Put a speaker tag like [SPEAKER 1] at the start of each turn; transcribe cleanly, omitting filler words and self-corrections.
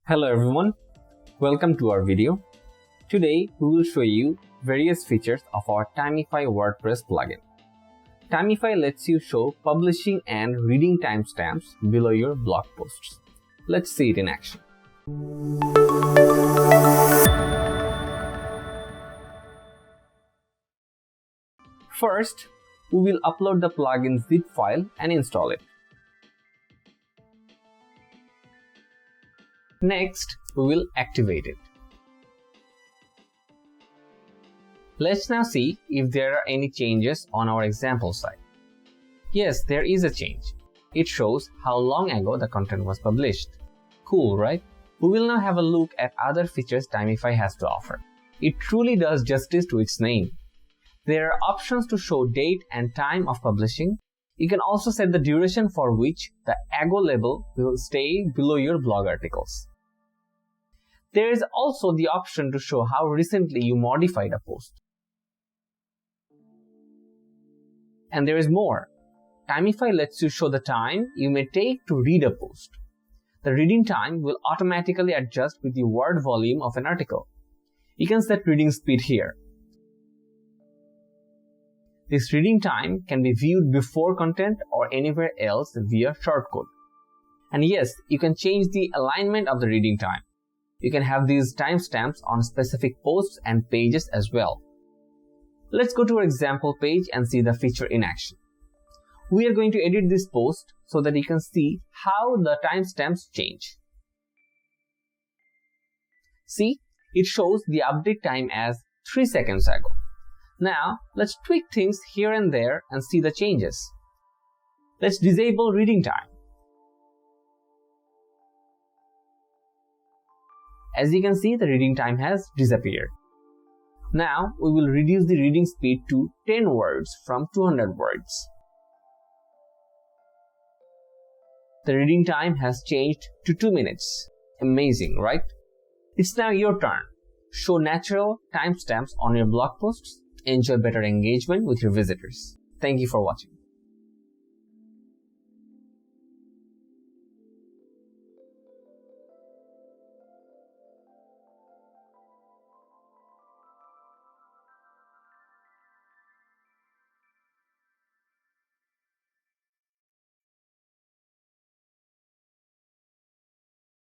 [SPEAKER 1] Hello everyone, welcome to our video. Today we will show you various features of our Timify WordPress plugin. Timify lets you show publishing and reading timestamps below your blog posts. Let's see it in action. First, we will upload the plugin zip file and install it. Next, we will activate it. Let's now see if there are any changes on our example site. Yes, there is a change. It shows how long ago the content was published. Cool, right? We will now have a look at other features Timify has to offer. It truly does justice to its name. There are options to show date and time of publishing. You can also set the duration for which the ago label will stay below your blog articles. There is also the option to show how recently you modified a post. And there is more. Timify lets you show the time you may take to read a post. The reading time will automatically adjust with the word volume of an article. You can set reading speed here. This reading time can be viewed before content or anywhere else via shortcode. And yes, you can change the alignment of the reading time. You can have these timestamps on specific posts and pages as well. Let's go to our example page and see the feature in action. We are going to edit this post so that you can see how the timestamps change. See, it shows the update time as 3 seconds ago. Now, let's tweak things here and there and see the changes. Let's disable reading time. As you can see, the reading time has disappeared. Now, we will reduce the reading speed to 10 words from 200 words. The reading time has changed to 2 minutes. Amazing, right? It's now your turn. Show natural timestamps on your blog posts. Enjoy better engagement with your visitors. Thank you for watching.